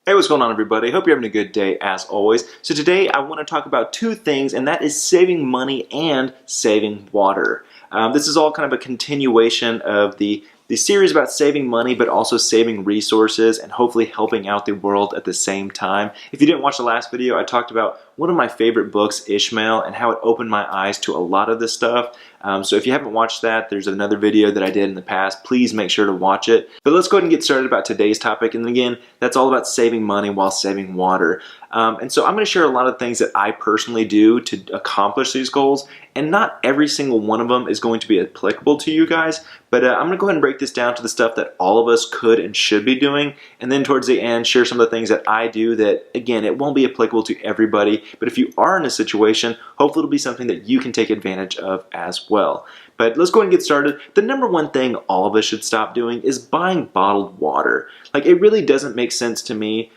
Hey, what's going on, everybody? Hope you're having a good day as always. So today I want to talk about two things, and that is saving money and saving water. This is all kind of a continuation of the series about saving money, but also saving resources and hopefully helping out the world at the same time. If you didn't watch the last video, I talked about one of my favorite books, Ishmael, and how it opened my eyes to a lot of this stuff. So if you haven't watched that, there's another video that I did in the past. Please make sure to watch it. But let's go ahead and get started about today's topic. And again, that's all about saving money while saving water. And so I'm going to share a lot of things that I personally do to accomplish these goals. And not every single one of them is going to be applicable to you guys. But I'm going to go ahead and break this down to the stuff that all of us could and should be doing. And then towards the end, share some of the things that I do that, again, it won't be applicable to everybody. But if you are in a situation, hopefully it'll be something that you can take advantage of as well. But let's go ahead and get started. The number one thing all of us should stop doing is buying bottled water. Like, it really doesn't make sense to me.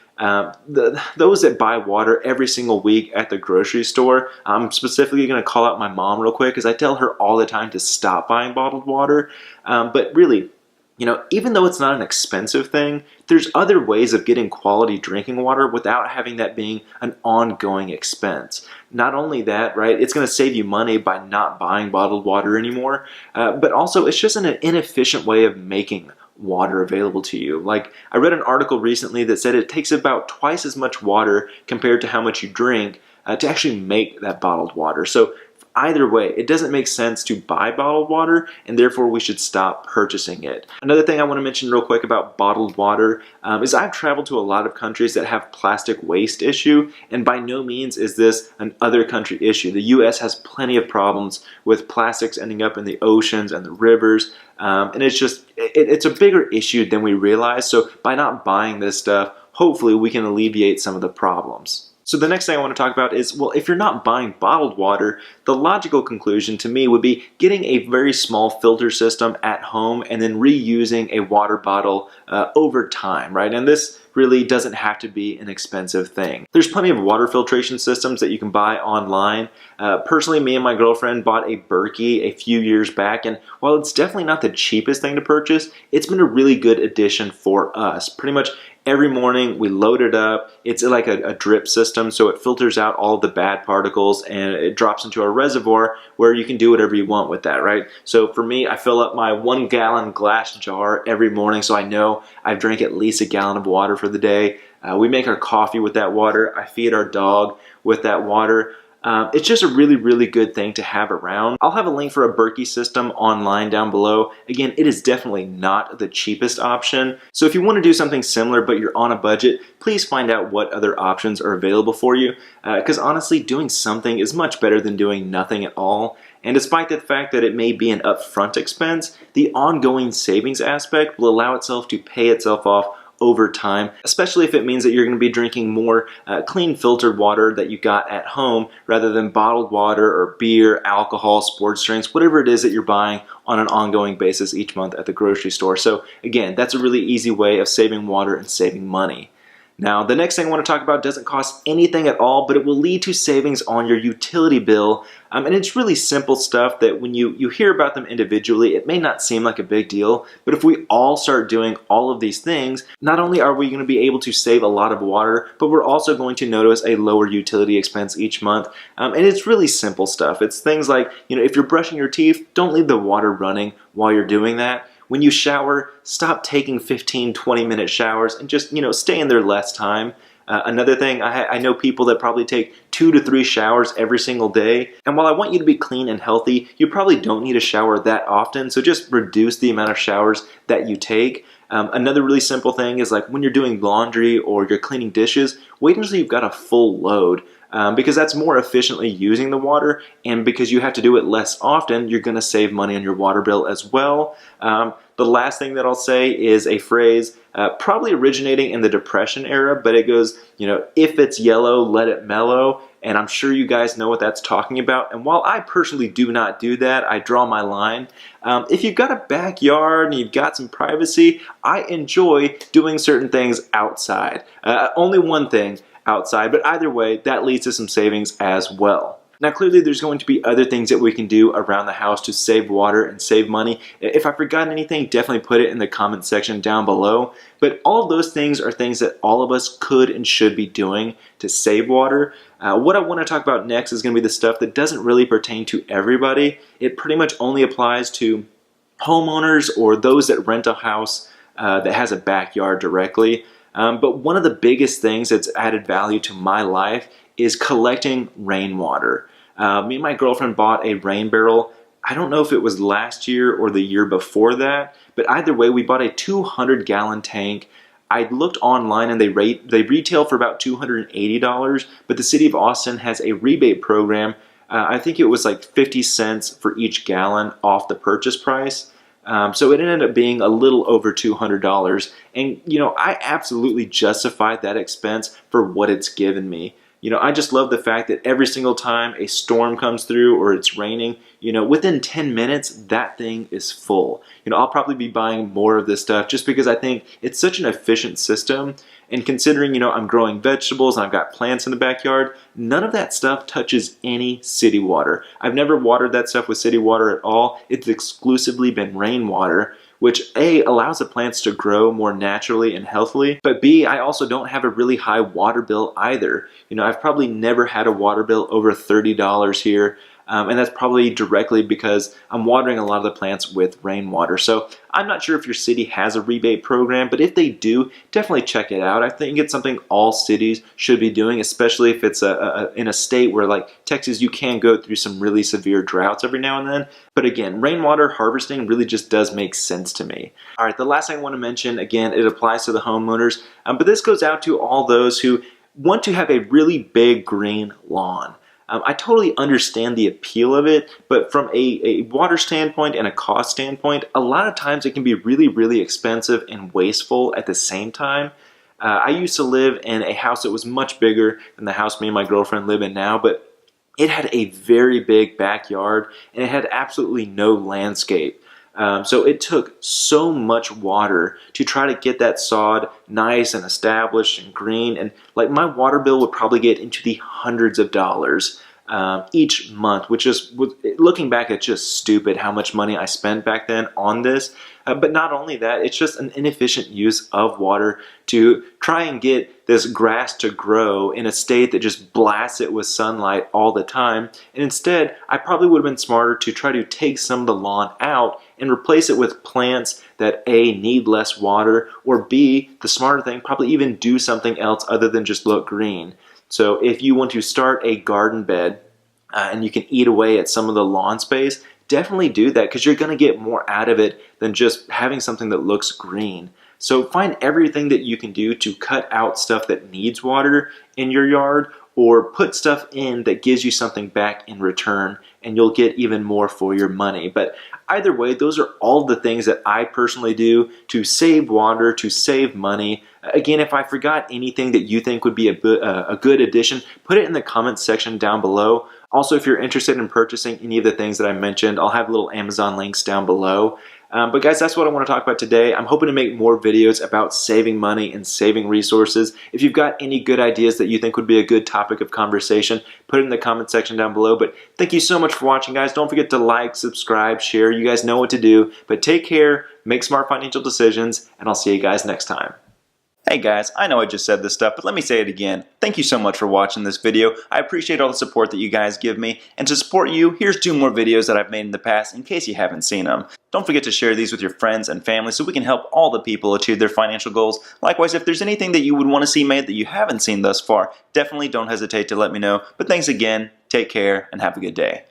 Those that buy water every single week at the grocery store, I'm specifically going to call out my mom real quick because I tell her all the time to stop buying bottled water. But really, you know, even though it's not an expensive thing, there's other ways of getting quality drinking water without having that being an ongoing expense. Not only that, right, it's going to save you money by not buying bottled water anymore, but also it's just an inefficient way of making water available to you. Like, I read an article recently that said it takes about twice as much water compared to how much you drink to actually make that bottled water. So either way, it doesn't make sense to buy bottled water, and therefore we should stop purchasing it. Another thing I want to mention real quick about bottled water is I've traveled to a lot of countries that have plastic waste issue, and by no means is this an other country issue. The US has plenty of problems with plastics ending up in the oceans and the rivers, and it's a bigger issue than we realize. So by not buying this stuff, hopefully we can alleviate some of the problems. So the next thing I want to talk about is, well, if you're not buying bottled water, the logical conclusion to me would be getting a very small filter system at home and then reusing a water bottle over time, right? And this really doesn't have to be an expensive thing. There's plenty of water filtration systems that you can buy online. Personally, me and my girlfriend bought a Berkey a few years back, and while it's definitely not the cheapest thing to purchase, it's been a really good addition for us. Pretty much every morning we load it up. It's like a drip system, so it filters out all of the bad particles and it drops into a reservoir where you can do whatever you want with that, right? So for me, I fill up my 1 gallon glass jar every morning, so I know I've drank at least a gallon of water for the day. We make our coffee with that water. I feed our dog with that water. It's just a really, really good thing to have around. I'll have a link for a Berkey system online down below. Again, it is definitely not the cheapest option. So if you want to do something similar but you're on a budget, please find out what other options are available for you. Because honestly, doing something is much better than doing nothing at all. And despite the fact that it may be an upfront expense, the ongoing savings aspect will allow itself to pay itself off over time, especially if it means that you're going to be drinking more clean filtered water that you got at home rather than bottled water or beer, alcohol, sports drinks, whatever it is that you're buying on an ongoing basis each month at the grocery store. So again, that's a really easy way of saving water and saving money. Now, the next thing I want to talk about doesn't cost anything at all, but it will lead to savings on your utility bill. And it's really simple stuff that when you hear about them individually, it may not seem like a big deal. But if we all start doing all of these things, not only are we going to be able to save a lot of water, but we're also going to notice a lower utility expense each month. And it's really simple stuff. It's things like, you know, if you're brushing your teeth, don't leave the water running while you're doing that. When you shower, stop taking 15-20 minute showers and just, you know, stay in there less time. Another thing, I know people that probably take 2 to 3 showers every single day. And while I want you to be clean and healthy, you probably don't need a shower that often. So just reduce the amount of showers that you take. Another really simple thing is, like, when you're doing laundry or you're cleaning dishes, wait until you've got a full load. Because that's more efficiently using the water, and because you have to do it less often, you're going to save money on your water bill as well. The last thing that I'll say is a phrase probably originating in the Depression era, but it goes, you know, if it's yellow, let it mellow. And I'm sure you guys know what that's talking about. And while I personally do not do that, I draw my line. If you've got a backyard and you've got some privacy, I enjoy doing certain things outside. Only one thing outside, but either way, that leads to some savings as well. Now clearly there's going to be other things that we can do around the house to save water and save money. If I forgot anything, definitely put it in the comment section down below. But all of those things are things that all of us could and should be doing to save water. What I want to talk about next is going to be the stuff that doesn't really pertain to everybody. It pretty much only applies to homeowners or those that rent a house that has a backyard directly. But one of the biggest things that's added value to my life is collecting rainwater. Me and my girlfriend bought a rain barrel. I don't know if it was last year or the year before that, but either way, we bought a 200-gallon tank. I looked online and they retail for about $280, but the city of Austin has a rebate program. I think it was like 50 cents for each gallon off the purchase price. So it ended up being a little over $200. And, you know, I absolutely justified that expense for what it's given me. You know, I just love the fact that every single time a storm comes through or it's raining, you know, within 10 minutes, that thing is full. You know, I'll probably be buying more of this stuff just because I think it's such an efficient system. And considering, you know, I'm growing vegetables and I've got plants in the backyard, none of that stuff touches any city water. I've never watered that stuff with city water at all. It's exclusively been rainwater, which A, allows the plants to grow more naturally and healthily, but B, I also don't have a really high water bill either. You know, I've probably never had a water bill over $30 here. And that's probably directly because I'm watering a lot of the plants with rainwater. So I'm not sure if your city has a rebate program, but if they do, definitely check it out. I think it's something all cities should be doing, especially if it's in a state where, like Texas, you can go through some really severe droughts every now and then. But again, rainwater harvesting really just does make sense to me. All right, the last thing I want to mention, again, it applies to the homeowners, but this goes out to all those who want to have a really big green lawn. I totally understand the appeal of it, but from a water standpoint and a cost standpoint, a lot of times it can be really, really expensive and wasteful at the same time. I used to live in a house that was much bigger than the house me and my girlfriend live in now, but it had a very big backyard and it had absolutely no landscape. So it took so much water to try to get that sod nice and established and green, and like my water bill would probably get into the hundreds of dollars each month, which is, looking back, it's just stupid how much money I spent back then on this. But not only that, it's just an inefficient use of water to try and get this grass to grow in a state that just blasts it with sunlight all the time. And instead, I probably would have been smarter to try to take some of the lawn out and replace it with plants that A, need less water, or B, the smarter thing, probably even do something else other than just look green. So if you want to start a garden bed and you can eat away at some of the lawn space, definitely do that because you're going to get more out of it than just having something that looks green. So find everything that you can do to cut out stuff that needs water in your yard, or put stuff in that gives you something back in return, and you'll get even more for your money. But either way, those are all the things that I personally do to save water, to save money. Again, if I forgot anything that you think would be a good addition, put it in the comments section down below. Also, if you're interested in purchasing any of the things that I mentioned, I'll have little Amazon links down below. But guys, that's what I want to talk about today. I'm hoping to make more videos about saving money and saving resources. If you've got any good ideas that you think would be a good topic of conversation, put it in the comment section down below. But thank you so much for watching, guys. Don't forget to like, subscribe, share. You guys know what to do. But take care, make smart financial decisions, and I'll see you guys next time. Hey guys, I know I just said this stuff, but let me say it again. Thank you so much for watching this video. I appreciate all the support that you guys give me. And to support you, here's 2 more videos that I've made in the past in case you haven't seen them. Don't forget to share these with your friends and family so we can help all the people achieve their financial goals. Likewise, if there's anything that you would want to see made that you haven't seen thus far, definitely don't hesitate to let me know. But thanks again, take care, and have a good day.